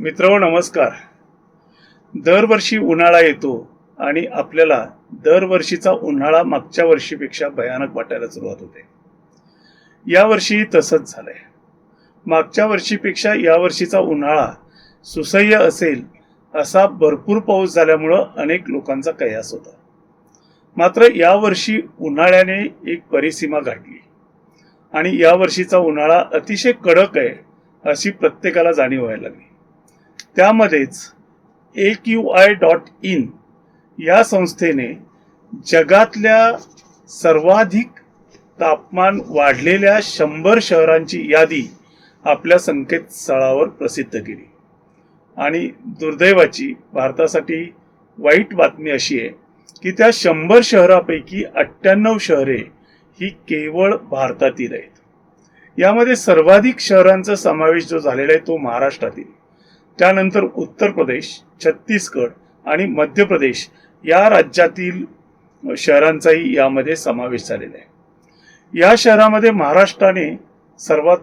मित्रांनो नमस्कार. दरवर्षी उन्हाळा येतो आणि आपल्याला दरवर्षीचा उन्हाळा मागच्या वर्षीपेक्षा भयानक वाटायला सुरुवात होते. यावर्षी तसंच झालंय. मागच्या वर्षीपेक्षा यावर्षीचा उन्हाळा सुसह्य असेल असा भरपूर पाऊस झाल्यामुळं अनेक लोकांचा कयास होता. मात्र यावर्षी उन्हाळ्याने एक परिसीमा गाठली आणि यावर्षीचा उन्हाळा अतिशय कडक आहे अशी प्रत्येकाला जाणीव व्हायला लागली. त्यामध्येच AQI.in या संस्थेने जगातल्या सर्वाधिक तापमान वाढलेल्या 100 शहरांची यादी आपल्या संकेतस्थळावर प्रसिद्ध केली. आणि दुर्दैवाची भारतासाठी वाईट बातमी अशी आहे की त्या 100 शहरापैकी 98 शहरे ही केवळ भारतातील आहेत. यामध्ये सर्वाधिक शहरांचा समावेश जो झालेला आहे तो महाराष्ट्रातील, त्यानंतर उत्तर प्रदेश, छत्तीसगड आणि मध्य प्रदेश या राज्यातील शहरांचाही यामध्ये समावेश झालेला आहे. या शहरामध्ये महाराष्ट्राने सर्वात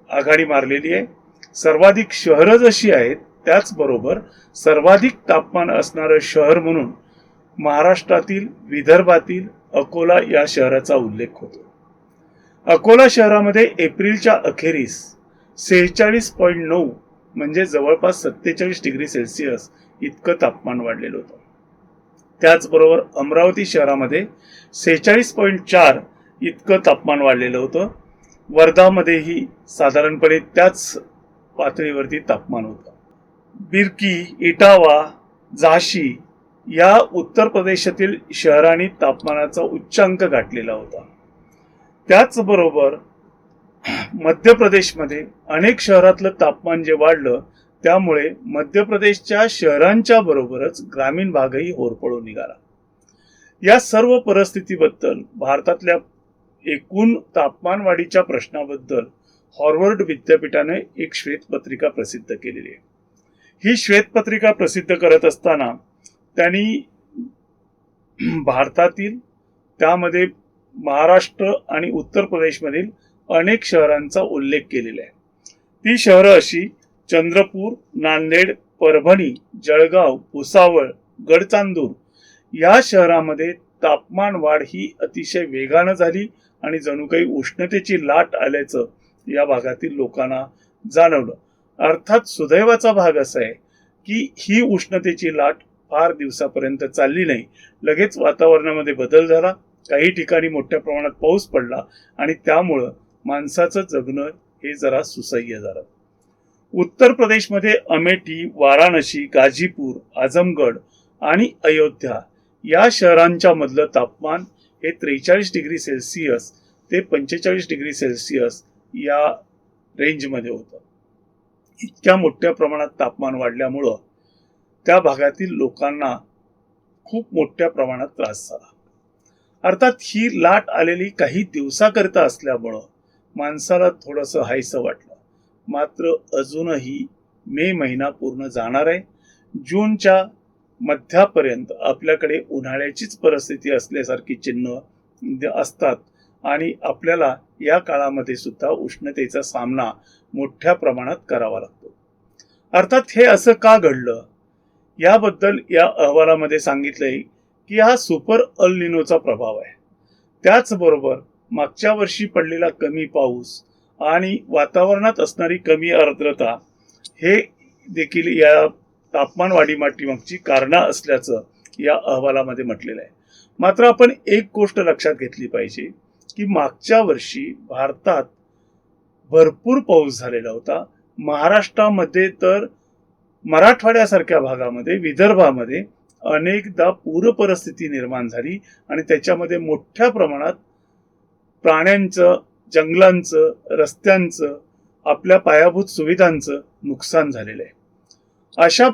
आघाडी मारलेली आहे. सर्वाधिक शहरं जशी आहेत त्याचबरोबर सर्वाधिक तापमान असणारं शहर म्हणून महाराष्ट्रातील विदर्भातील अकोला या शहराचा उल्लेख होतो. अकोला शहरामध्ये एप्रिलच्या अखेरीस 46.9 म्हणजे जवळपास 47 डिग्री सेल्सिअस इतकं तापमान वाढलेलं होतं. त्याचबरोबर अमरावती शहरामध्ये 46.4 इतकं तापमान वाढलेलं होतं. वर्धामध्येही साधारणपणे त्याच पातळीवरती तापमान होतं. बिर्की, इटावा, झाशी या उत्तर प्रदेशातील शहरांनी तापमानाचा उच्चांक गाठलेला होता. त्याचबरोबर मध्य प्रदेशमध्ये अनेक शहरातलं तापमान जे वाढलं त्यामुळे मध्य प्रदेशच्या शहरांच्या बरोबरच ग्रामीण भागही होरपळून निघाला. या सर्व परिस्थितीबद्दल भारतातल्या एकूण तापमान वाढीच्या प्रश्नाबद्दल हार्वर्ड विद्यापीठाने एक श्वेतपत्रिका प्रसिद्ध केलेली आहे. ही श्वेतपत्रिका प्रसिद्ध करत असताना त्यांनी भारतातील, त्यामध्ये महाराष्ट्र आणि उत्तर प्रदेशमधील अनेक शहरांचा उल्लेख केलेला आहे. ती शहरं अशी चंद्रपूर, नांदेड, परभणी, जळगाव, भुसावळ, गडचांदूर या शहरामध्ये तापमान वाढ ही अतिशय वेगानं झाली आणि जणू काही उष्णतेची लाट आल्याचं या भागातील लोकांना जाणवलं. अर्थात सुदैवाचा भाग असा आहे की ही उष्णतेची लाट फार दिवसापर्यंत चालली नाही. लगेच वातावरणामध्ये बदल झाला, काही ठिकाणी मोठ्या प्रमाणात पाऊस पडला आणि त्यामुळं माणसाचं जगणं हे जरा सुसह्य झालं. उत्तर प्रदेशमध्ये अमेठी, वाराणसी, गाझीपूर, आझमगड आणि अयोध्या या शहरांच्या मधलं तापमान हे 43 डिग्री सेल्सिअस ते 45 डिग्री सेल्सिअस या रेंजमध्ये होतं. इतक्या मोठ्या प्रमाणात तापमान वाढल्यामुळं त्या भागातील लोकांना खूप मोठ्या प्रमाणात त्रास झाला. अर्थात ही लाट आलेली काही दिवसाकरिता असल्यामुळं माणसाला थोडंसं हायसं वाटलं. मात्र अजूनही मे महिना पूर्ण जाणार आहे. जूनच्या मध्यापर्यंत आपल्याकडे उन्हाळ्याचीच परिस्थिती असल्यासारखी चिन्ह असतात आणि आपल्याला या काळामध्ये सुद्धा उष्णतेचा सामना मोठ्या प्रमाणात करावा लागतो. अर्थात हे असं का घडलं याबद्दल या अहवालामध्ये सांगितलंय की हा सुपर अल निनोचा प्रभाव आहे. त्याचबरोबर मागच्या वर्षी पडलेला कमी पाऊस आणि वातावरणात असणारी कमी आर्द्रता हे देखील या तापमान वाढीमागची कारणं असल्याचं या अहवालामध्ये म्हटलेलं आहे. मात्र आपण एक गोष्ट लक्षात घेतली पाहिजे की मागच्या वर्षी भारतात भरपूर पाऊस झालेला होता. महाराष्ट्रामध्ये तर मराठवाड्यासारख्या भागामध्ये, विदर्भामध्ये अनेकदा पूर परिस्थिती निर्माण झाली आणि त्याच्यामध्ये मोठ्या प्रमाणात प्राण्यांचं, जंगलांचं, रस्त्यांचं, आपल्या पायाभूत सुविधांचं नुकसान झालेलं आहे. अशा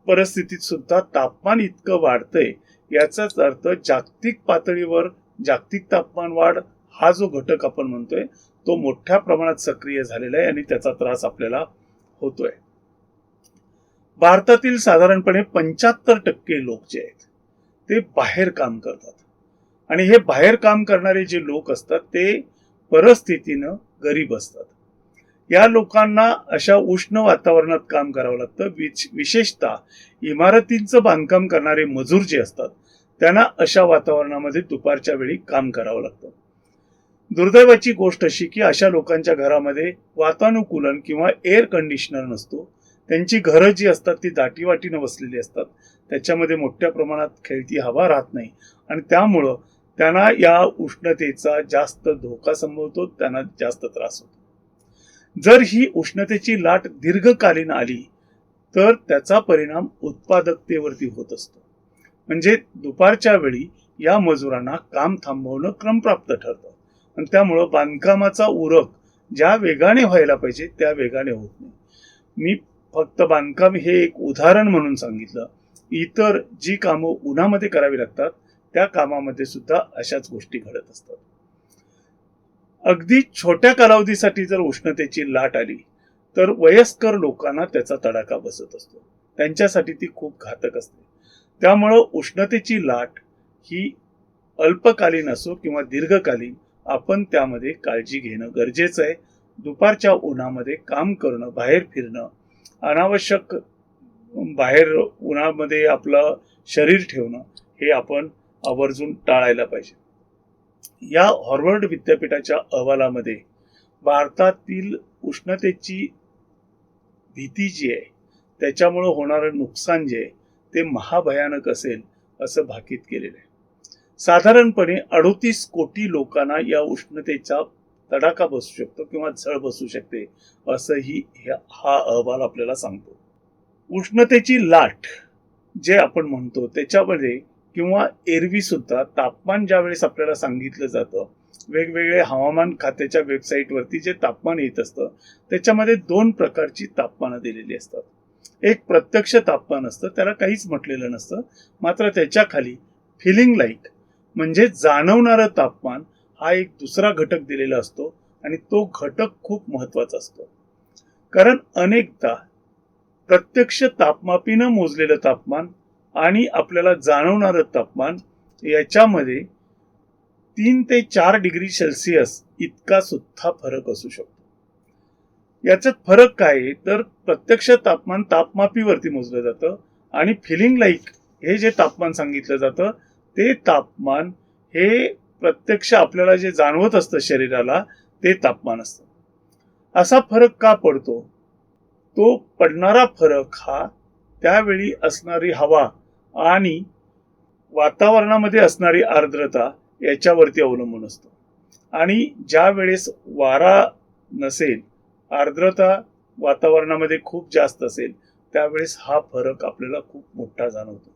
परिस्थितीत सुद्धा तापमान इतकं वाढतंय याचाच अर्थ जागतिक पातळीवर जागतिक तापमान वाढ हा जो घटक आपण म्हणतोय तो मोठ्या प्रमाणात सक्रिय झालेला आहे आणि त्याचा त्रास आपल्याला होतोय. भारतातील साधारणपणे 75% लोक जे आहेत ते बाहेर काम करतात आणि हे बाहेर काम करणारे जे लोक असतात ते परिस्थितीनं गरीब असतात. या लोकांना अशा उष्ण वातावरणात काम करावं लागतं. विशेषतः इमारतींचं बांधकाम करणारे मजूर जे असतात त्यांना अशा वातावरणामध्ये दुपारच्या वेळी काम करावं लागतं. दुर्दैवाची गोष्ट अशी की अशा लोकांच्या घरामध्ये वातानुकूलन किंवा एअर कंडिशनर नसतो. त्यांची घरं जी असतात ती दाटीवाटीनं वसलेली असतात. त्याच्यामध्ये मोठ्या प्रमाणात खेळती हवा राहत नाही आणि त्यामुळं त्यांना या उष्णतेचा जास्त धोका संभवतो, त्यांना जास्त त्रास होतो. जर ही उष्णतेची लाट दीर्घकालीन आली तर त्याचा परिणाम उत्पादकतेवरती होत असतो. म्हणजे दुपारच्या वेळी या मजुरांना काम थांबवणं क्रमप्राप्त ठरतं आणि त्यामुळं बांधकामाचा उरक ज्या वेगाने व्हायला पाहिजे त्या वेगाने होत नाही. मी फक्त बांधकाम हे एक उदाहरण म्हणून सांगितलं. इतर जी कामं उन्हामध्ये करावी लागतात त्या कामामध्ये सुद्धा अशाच गोष्टी घडत असतात. अगदी छोट्या कालावधीसाठी जर उष्णतेची लाट आली तर वयस्कर लोकांना त्याचा तडाखा बसत असतो. त्यांच्यासाठी ती खूप घातक असते. त्यामुळं उष्णतेची लाट ही अल्पकालीन असो किंवा दीर्घकालीन आपण त्यामध्ये काळजी घेणं गरजेचं आहे. दुपारच्या उन्हामध्ये काम करणं, बाहेर फिरणं, अनावश्यक बाहेर उन्हामध्ये आपलं शरीर ठेवणं हे आपण आवर्जून टाळायला पाहिजे. या हार्वर्ड विद्यापीठाच्या अहवालामध्ये भारतातील उष्णतेची भीती जी आहे त्याच्यामुळे होणारं नुकसान जे आहे ते महाभयानक असेल असं भाकीत केलेलं आहे. साधारणपणे 38 कोटी लोकांना या उष्णतेचा तडाखा बसू शकतो किंवा झळ बसू शकते असंही हा अहवाल आपल्याला सांगतो. उष्णतेची लाट जे आपण म्हणतो त्याच्यामध्ये किंवा एरवी सुद्धा तापमान ज्या वेळेस आपल्याला सांगितलं जातं, वेगवेगळे हवामान खात्याच्या वेबसाईटवरती जे तापमान येत असतं त्याच्यामध्ये 2 प्रकारची तापमानं दिलेली असतात. एक प्रत्यक्ष तापमान असतं, त्याला काहीच म्हटलेलं नसतं, मात्र त्याच्या खाली फिलिंग लाईक म्हणजे जाणवणारं तापमान हा एक दुसरा घटक दिलेला असतो आणि तो घटक खूप महत्वाचा असतो. कारण अनेकदा प्रत्यक्ष तापमापीनं मोजलेलं तापमान आणि आपल्याला जाणवणारं तापमान याच्यामध्ये 3 ते 4 डिग्री सेल्सिअस इतका सुद्धा फरक असू शकतो. याच्यात फरक काय आहे तर प्रत्यक्ष तापमान तापमापीवरती मोजलं जातं आणि फिलिंग लाईक हे जे तापमान सांगितलं जातं ते तापमान हे प्रत्यक्ष आपल्याला जे जाणवत असतं शरीराला ते तापमान असतं. असा फरक का पडतो? तो पडणारा फरक हा त्यावेळी असणारी हवा आणि वातावरणामध्ये असणारी आर्द्रता याच्यावरती अवलंबून असतो. आणि ज्या वेळेस वारा नसेल, आर्द्रता वातावरणामध्ये खूप जास्त असेल त्यावेळेस हा फरक आपल्याला खूप मोठा जाणवतो.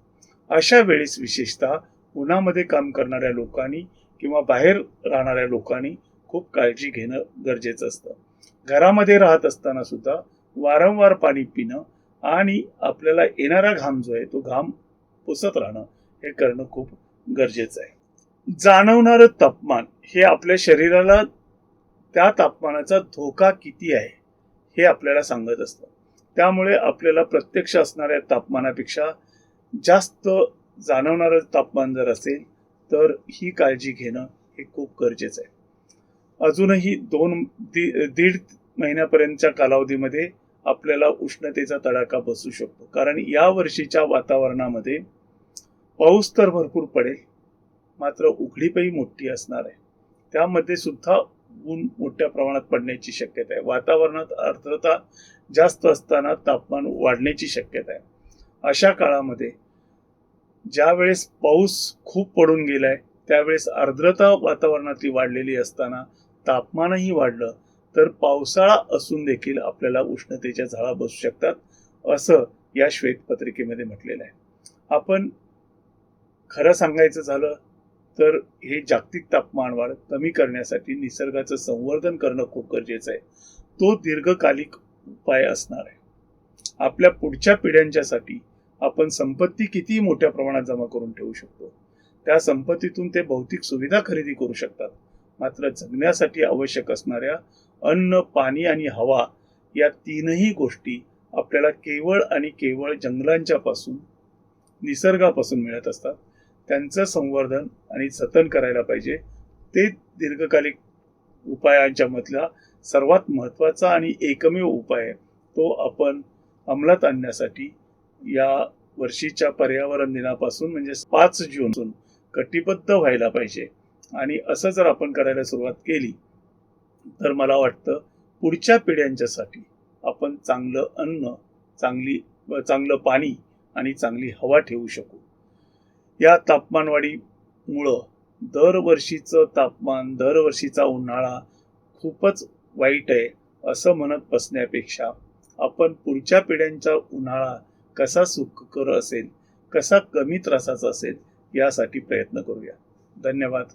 अशा वेळेस विशेषतः उन्हामध्ये काम करणाऱ्या लोकांनी किंवा बाहेर राहणाऱ्या लोकांनी खूप काळजी घेणं गरजेचं असतं. घरामध्ये राहत असताना सुद्धा वारंवार पाणी पिणं आणि आपल्याला येणारा घाम जो आहे तो घाम पुसत राहणं हे करणं खूप गरजेचं आहे. जाणवणारं तापमान हे आपल्या शरीराला त्या तापमानाचा धोका किती आहे हे आपल्याला सांगत असतं. त्यामुळे आपल्याला प्रत्यक्ष असणाऱ्या तापमानापेक्षा जास्त जाणवणारं तापमान जर असेल तर ही काळजी घेणं हे खूप गरजेचं आहे. अजूनही 2-1.5 महिन्यापर्यंतच्या कालावधीमध्ये आपल्याला उष्णतेचा तडाखा बसू शकतो. कारण या वर्षीच्या वातावरणामध्ये पाऊस तर भरपूर पडेल, मात्र उघडीपही मोठी असणार आहे. त्यामध्ये सुद्धा ऊन मोठ्या प्रमाणात पडण्याची शक्यता आहे. वातावरणात आर्द्रता जास्त असताना तापमान वाढण्याची शक्यता आहे. अशा काळामध्ये ज्या वेळेस पाऊस खूप पडून गेलाय त्यावेळेस आर्द्रता वातावरणातली वाढलेली असताना तापमानही वाढलं तर पावसाळा असून देखील आपल्याला उष्णतेच्या झळा बसू शकतात असं या श्वेतपत्रिकेमध्ये म्हटलेलं आहे. आपण खरं सांगायचं झालं तर हे जागतिक तापमान वाढ कमी करण्यासाठी निसर्गाचं संवर्धन करणं खूप गरजेचं आहे. तो दीर्घकालिक उपाय असणार आहे. आपल्या पुढच्या पिढ्यांच्यासाठी आपण संपत्ती किती मोठ्या प्रमाणात जमा करून ठेवू शकतो. त्या संपत्तीतून ते भौतिक सुविधा खरेदी करू शकतात, मात्र जगण्यासाठी आवश्यक असणाऱ्या अन्न, पाणी आणि हवा या 3ही गोष्टी आपल्याला केवळ आणि केवळ जंगलांच्या पासून, निसर्गापासून मिळत असतात. त्यांचं संवर्धन आणि जतन करायला पाहिजे. ते दीर्घकालिक उपायांच्या मधला सर्वात महत्त्वाचा आणि एकमेव उपाय आहे तो आपण अंमलात आणण्यासाठी या वर्षीच्या पर्यावरण दिनापासून म्हणजे 5 जून कटिबद्ध व्हायला पाहिजे. आणि असं जर आपण करायला सुरुवात केली तर मला वाटतं पुढच्या पिढ्यांच्यासाठी आपण चांगलं अन्न, चांगलं पाणी आणि चांगली हवा ठेवू शकू. या तापमानवाढीमुळं दरवर्षीचं तापमान, दरवर्षीचा उन्हाळा खूपच वाईट आहे असं म्हणत बसण्यापेक्षा आपण पुढच्या पिढ्यांचा उन्हाळा कसा सुखकर असेल, कसा कमी त्रासाचा असेल यासाठी प्रयत्न करूया. धन्यवाद.